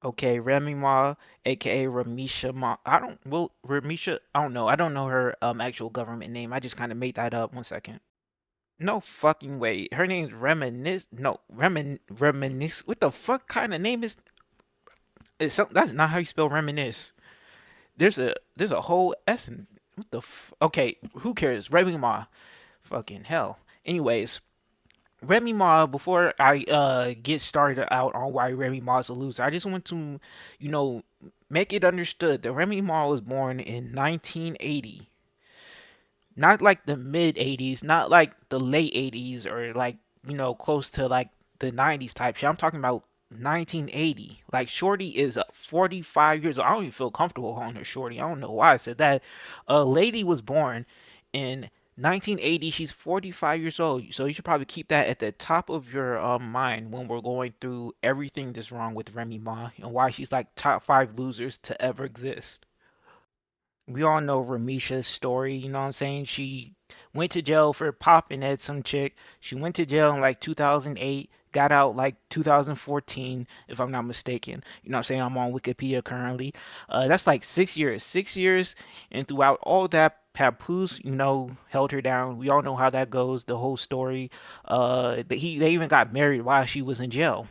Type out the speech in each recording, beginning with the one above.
Okay, Remy Ma, aka Ramisha Ma. Ramisha. I don't know. I don't know her actual government name. I just kind of made that up. One second. No fucking way. Her name's Reminisce. No, Reminisce. What the fuck kind of name is that's not how you spell reminisce. There's a whole S in what the okay, who cares? Remy Ma. Fucking hell. Anyways, Remy Ma, before I get started out on why Remy Ma's a loser, I just want to, you know, make it understood that Remy Ma was born in 1980. Not like the mid 80s, not like the late 80s or like, close to like the 90s type shit. I'm talking about 1980. Like Shorty is 45 years old. I don't even feel comfortable calling her Shorty. I don't know why I said that. A lady was born in 1980. She's 45 years old. So you should probably keep that at the top of your mind when we're going through everything that's wrong with Remy Ma and why she's like top 5 losers to ever exist. We all know Ramisha's story, you know what I'm saying? She went to jail for popping at some chick. She went to jail in like 2008, got out like 2014, if I'm not mistaken. You know what I'm saying? I'm on Wikipedia currently. That's like 6 years. 6 years, and throughout all that, Papoose, held her down. We all know how that goes, the whole story. They even got married while she was in jail.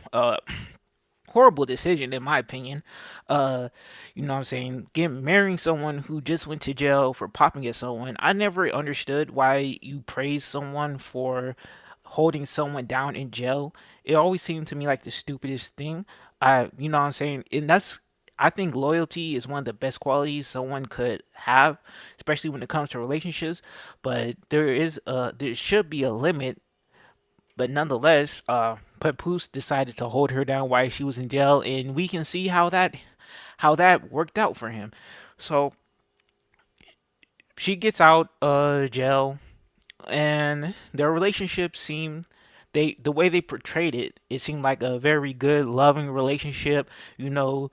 Horrible decision in my opinion. You know what I'm saying? Getting marrying someone who just went to jail for popping at someone. I never understood why you praise someone for holding someone down in jail. It always seemed to me like the stupidest thing. You know what I'm saying? And that's I think loyalty is one of the best qualities someone could have, especially when it comes to relationships. But there should be a limit, but nonetheless, Papoose decided to hold her down while she was in jail, and we can see how that worked out for him. So she gets out jail, and their relationship seemed the way they portrayed it seemed like a very good, loving relationship. You know,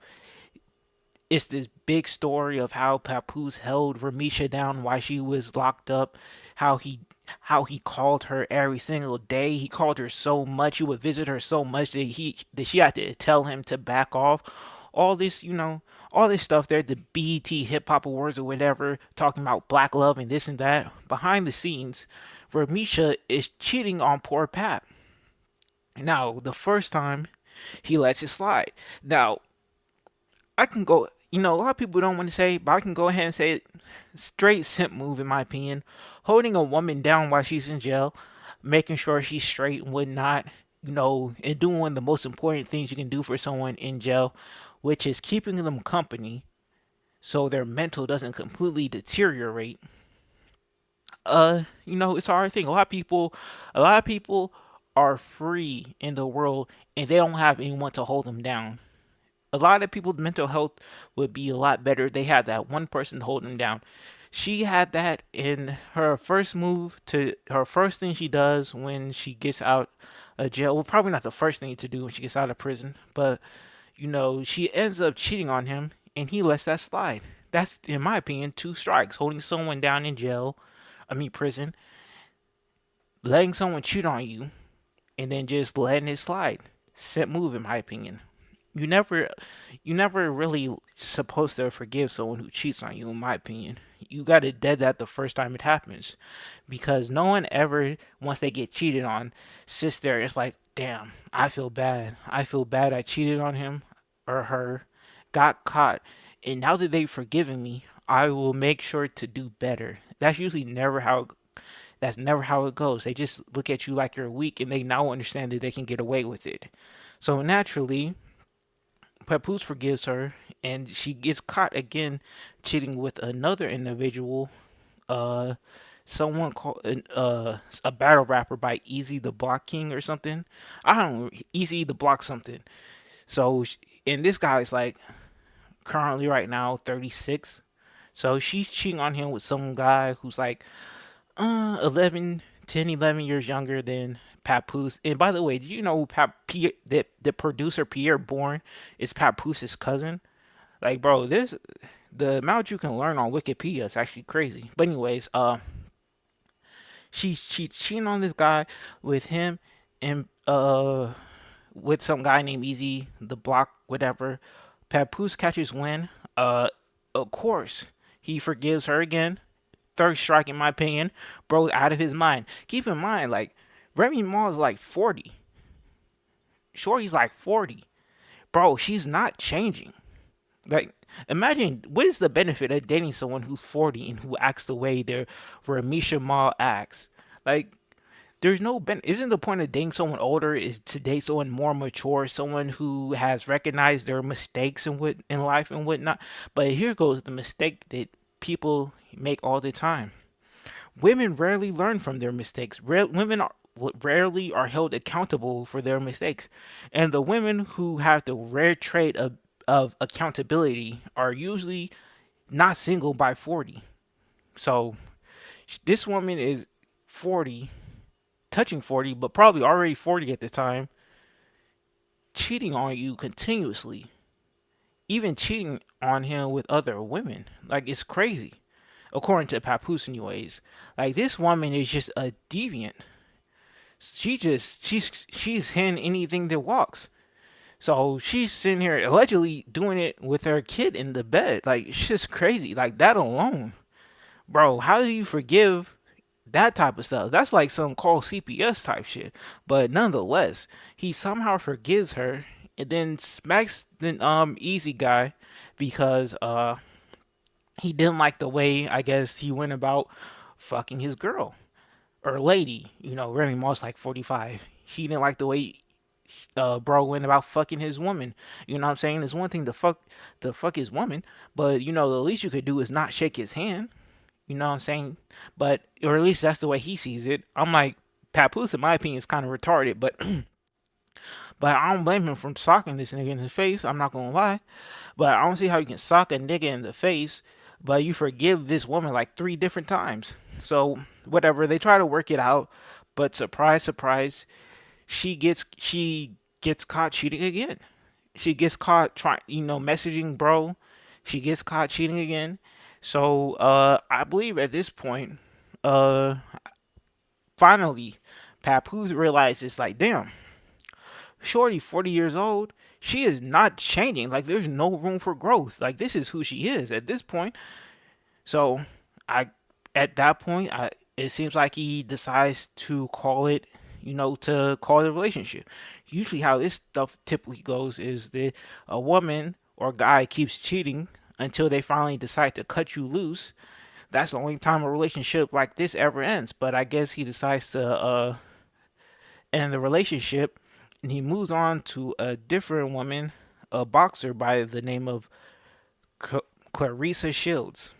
it's this big story of how Papoose held Ramisha down while she was locked up, how he called her every single day. He called her so much, he would visit her so much that she had to tell him to back off. All this, all this stuff there, the BET hip hop awards or whatever, talking about black love and this and that. Behind the scenes, Ramisha is cheating on poor Pat. Now, the first time he lets it slide. Now, I can go. A lot of people don't want to say, but I can go ahead and say it. Straight simp move, in my opinion. Holding a woman down while she's in jail, making sure she's straight and whatnot. And doing one of the most important things you can do for someone in jail, which is keeping them company so their mental doesn't completely deteriorate. It's a hard thing. A lot of people are free in the world and they don't have anyone to hold them down. A lot of people's mental health would be a lot better if they had that one person holding them down. She had that in her first thing she does when she gets out of jail. Well, probably not the first thing to do when she gets out of prison, but she ends up cheating on him and he lets that slide. That's, in my opinion, 2 strikes. Holding someone down in prison, letting someone cheat on you, and then just letting it slide. Set move, in my opinion. you never you never really supposed to forgive someone who cheats on you, in my opinion. You gotta dead that the first time it happens, because no one ever, once they get cheated on, sits there. It's like, damn, I feel bad I cheated on him or her, got caught, and now that they've forgiven me, I will make sure to do better. That's never how it goes. They just look at you like you're weak, and they now understand that they can get away with it. So naturally, Papoose forgives her, and she gets caught again cheating with another individual, uh, someone called a battle rapper by Easy the Block King or something. I don't know, Easy the Block something. So, and this guy is like currently right now 36. So she's cheating on him with some guy who's like 11, 10, 11 years younger than Papoose. And by the way, did you know that the producer Pierre Bourne is Papooses cousin? Like, bro, the amount you can learn on Wikipedia is actually crazy. But anyways, she cheating on this guy with him and with some guy named Easy the Block, whatever. Papoose catches wind. Of course, he forgives her again. Third strike, in my opinion. Bro, out of his mind. Keep in mind, like, Remy Ma is like 40. Shorty's like 40. Bro, she's not changing. Like, imagine what is the benefit of dating someone who's 40 and who acts the way their Ramisha Ma acts? Like, there's no isn't the point of dating someone older is to date someone more mature, someone who has recognized their mistakes and what in life and whatnot. But here goes the mistake that people make all the time. Women rarely learn from their mistakes. Women rarely are held accountable for their mistakes, and the women who have the rare trait of accountability are usually not single by 40. So this woman is 40, touching 40, but probably already 40 at the time, cheating on you continuously, even cheating on him with other women. Like, it's crazy, according to Papoose, anyways. Like, this woman is just a deviant. She's hitting anything that walks. So she's sitting here allegedly doing it with her kid in the bed. Like, it's just crazy. Like, that alone, bro. How do you forgive that type of stuff? That's like some call CPS type shit. But nonetheless, he somehow forgives her and then smacks the easy guy because he didn't like the way, I guess, he went about fucking his girl or lady. You know, Remy Moss like 45. He didn't like the way bro went about fucking his woman. You know what I'm saying? It's one thing to fuck his woman, but you know the least you could do is not shake his hand. You know what I'm saying? But or at least that's the way he sees it. I'm like, Papoose, in my opinion, is kind of retarded, but but I don't blame him for socking this nigga in his face. I'm not gonna lie, but I don't see how you can sock a nigga in the face, but you forgive this woman like 3 different times. So whatever, they try to work it out, but surprise, surprise, she gets caught cheating again. She gets caught trying, messaging bro. She gets caught cheating again. So I believe at this point, uh, finally, Papoose realizes like, damn, Shorty, 40 years old, she is not changing. Like, there's no room for growth. Like, this is who she is at this point. So I, at that point, it seems like he decides to call it, to call it a relationship. Usually, how this stuff typically goes is that a woman or guy keeps cheating until they finally decide to cut you loose. That's the only time a relationship like this ever ends. But I guess he decides to end the relationship, and he moves on to a different woman, a boxer by the name of Clarissa Shields.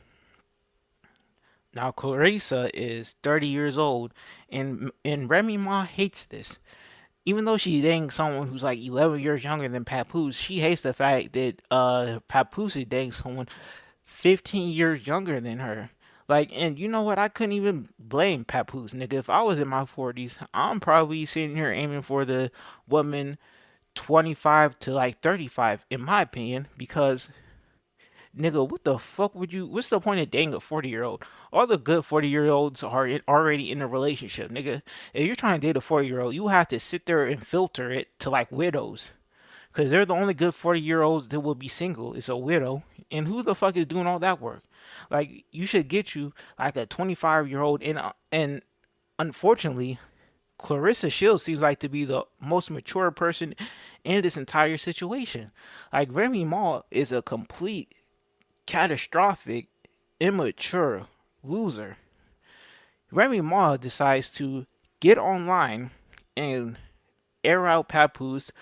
Now Clarissa is 30 years old, and Remy Ma hates this. Even though she's dating someone who's like 11 years younger than Papoose, she hates the fact that Papoose is dating someone 15 years younger than her. Like, and you know what? I couldn't even blame Papoose, nigga. If I was in my 40s, I'm probably sitting here aiming for the woman 25 to like 35, in my opinion, because nigga, what the fuck would you? What's the point of dating a 40-year-old? All the good 40-year-olds are already in a relationship, nigga. If you're trying to date a 40-year-old, you have to sit there and filter it to like widows, because they're the only good 40-year-olds that will be single. It's a widow, and who the fuck is doing all that work? Like, you should get you like a 25-year-old, and unfortunately, Clarissa Shields seems like to be the most mature person in this entire situation. Like, Remy Ma is a complete catastrophic, immature loser. Remy Ma decides to get online and air out Papoose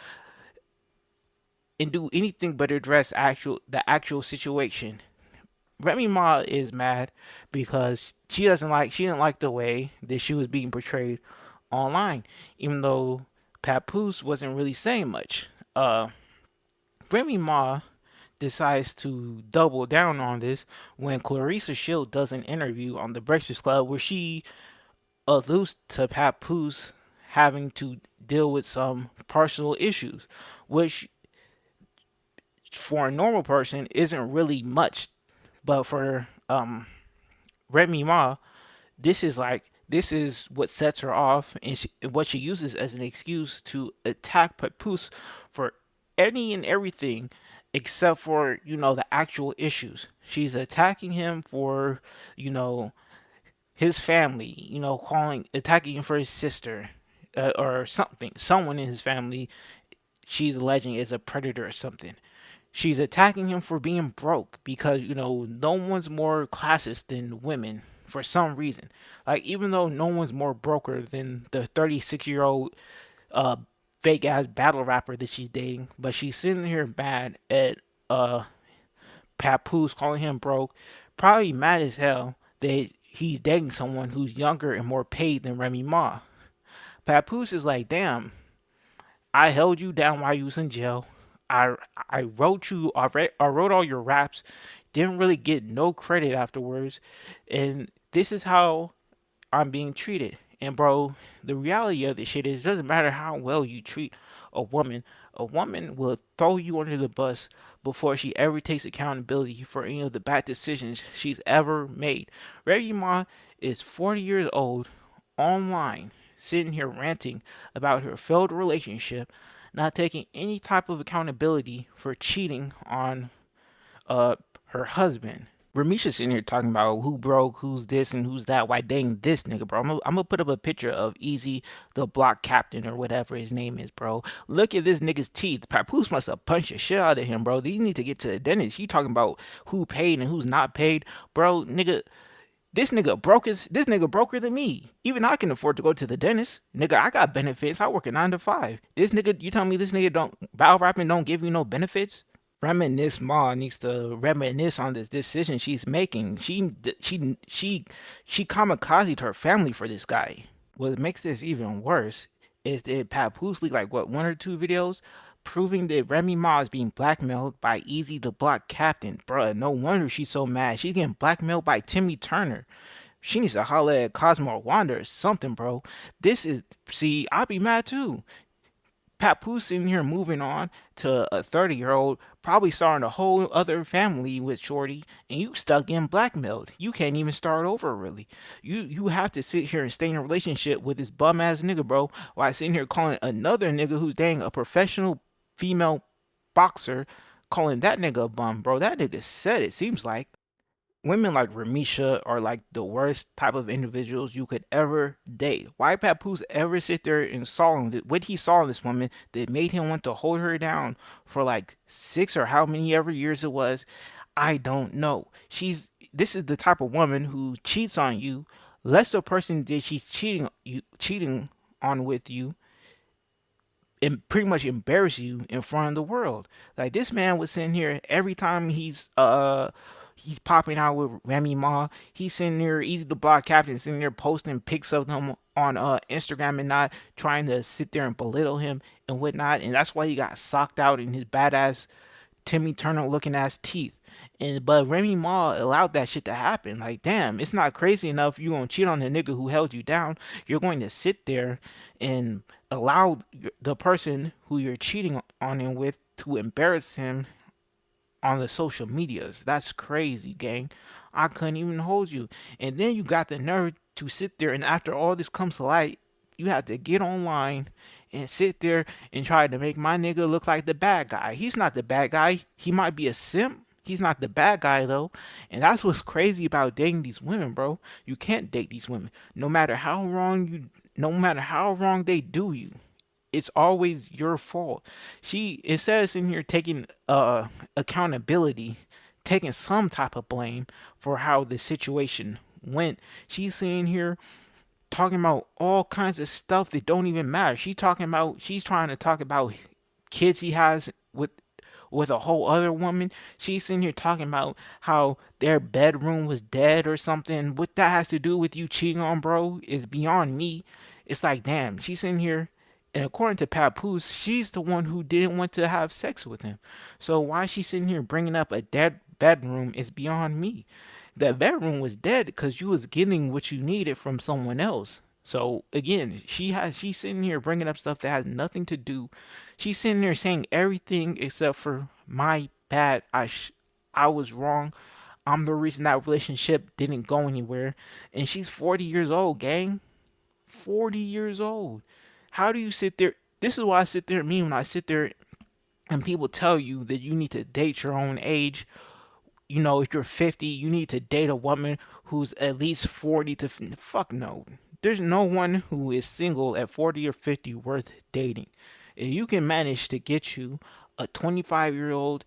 and do anything but address the actual situation. Remy Ma is mad because she didn't like the way that she was being portrayed online, even though Papoose wasn't really saying much. Remy Ma decides to double down on this when Clarissa Shield does an interview on the Breakfast Club where she alludes to Papoose having to deal with some personal issues, which for a normal person isn't really much, but for Remy Ma, this is what sets her off, and what she uses as an excuse to attack Papoose for any and everything except for, the actual issues. She's attacking him for, you know, his family, attacking him for his sister, or something. Someone in his family she's alleging is a predator or something. She's attacking him for being broke because, no one's more classist than women for some reason. Like, even though no one's more broker than the 36-year-old uh, fake ass battle rapper that she's dating, but she's sitting here mad at uh, Papoose calling him broke, probably mad as hell that he's dating someone who's younger and more paid than Remy Ma. Papoose is like, damn, I held you down while you was in jail. I I wrote you. I wrote all your raps. Didn't really get no credit afterwards, and this is how I'm being treated. And bro, the reality of this shit is, it doesn't matter how well you treat a woman. A woman will throw you under the bus before she ever takes accountability for any of the bad decisions she's ever made. Reggie Ma is 40 years old, online, sitting here ranting about her failed relationship, not taking any type of accountability for cheating on uh her husband. Ramisha's sitting here talking about who broke, who's this, and who's that. Why dang this nigga, bro? I'm gonna put up a picture of Easy, the block captain, or whatever his name is, bro. Look at this nigga's teeth. Papoose must have punched the shit out of him, bro. These need to get to the dentist. He talking about who paid and who's not paid, bro. Nigga, this nigga broker than me. Even I can afford to go to the dentist. Nigga, I got benefits. I work a 9 to 5. This nigga, you tell me this nigga don't battle rapping don't give you no benefits? Reminisce Ma needs to reminisce on this decision she's making. She kamikazed her family for this guy. What makes this even worse is that Papoose leaked like what 1 or 2 videos proving that Remy Ma is being blackmailed by Easy the Block Captain. Bruh, no wonder she's so mad. She's getting blackmailed by Timmy Turner. She needs to holler at Cosmo Wanda or something, bro. This is, see, I'd be mad too. Papoose sitting here moving on to a 30-year-old, probably starting a whole other family with Shorty, and you stuck getting blackmailed. You can't even start over, really. You have to sit here and stay in a relationship with this bum ass nigga, bro, while sitting here calling another nigga who's dating a professional female boxer, calling that nigga a bum, bro. That nigga said it seems like. Women like Ramisha are like the worst type of individuals you could ever date. Why Papoose ever sit there and saw him, what he saw in this woman that made him want to hold her down for like 6 or how many ever years it was, I don't know. This is the type of woman who cheats on you, lets the person that she's cheating on with you and pretty much embarrass you in front of the world. Like this man was sitting here every time he's popping out with Remy Ma. He's sitting there, Easy the Block Captain, sitting there posting pics of him on Instagram and not trying to sit there and belittle him and whatnot. And that's why he got socked out in his badass Timmy Turner looking ass teeth. And but Remy Ma allowed that shit to happen. Like, damn, it's not crazy enough you gonna cheat on the nigga who held you down. You're going to sit there and allow the person who you're cheating on him with to embarrass him on the social medias. That's crazy, gang. I couldn't even hold you. And then you got the nerve to sit there and after all this comes to light, you have to get online and sit there and try to make my nigga look like the bad guy. He's not the bad guy. He might be a simp. He's not the bad guy though. And that's what's crazy about dating these women, bro. You can't date these women. No matter how wrong they do you, it's always your fault. She, instead of sitting here taking accountability, taking some type of blame for how the situation went, she's sitting here talking about all kinds of stuff that don't even matter. She's trying to talk about kids he has with a whole other woman. She's sitting here talking about how their bedroom was dead or something. What that has to do with you cheating on bro is beyond me. It's like, damn, she's sitting here, and according to Papoose, she's the one who didn't want to have sex with him. So why is she sitting here bringing up a dead bedroom is beyond me. The bedroom was dead because you was getting what you needed from someone else. So again, she's sitting here bringing up stuff that has nothing to do. She's sitting there saying everything except for my bad. I was wrong. I'm the reason that relationship didn't go anywhere. And she's 40 years old, gang. 40 years old. How do you sit there? This is why I sit there and me when I sit there And people tell you that you need to date your own age. You know, if you're 50, you need to date a woman who's at least 40 to fuck no. There's no one who is single at 40 or 50 worth dating. If you can manage to get you a 25-year-old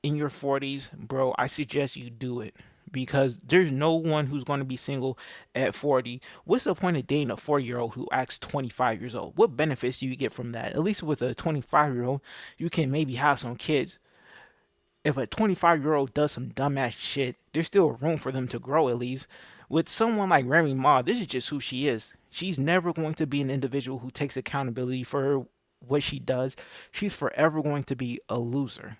in your 40s, bro, I suggest you do it because there's no one who's going to be single at 40. What's the point of dating a 40-year-old who acts 25 years old? What benefits do you get from that? At least with a 25-year-old, you can maybe have some kids. If a 25-year-old does some dumbass shit, there's still room for them to grow at least. With someone like Remy Ma, this is just who she is. She's never going to be an individual who takes accountability for what she does. She's forever going to be a loser.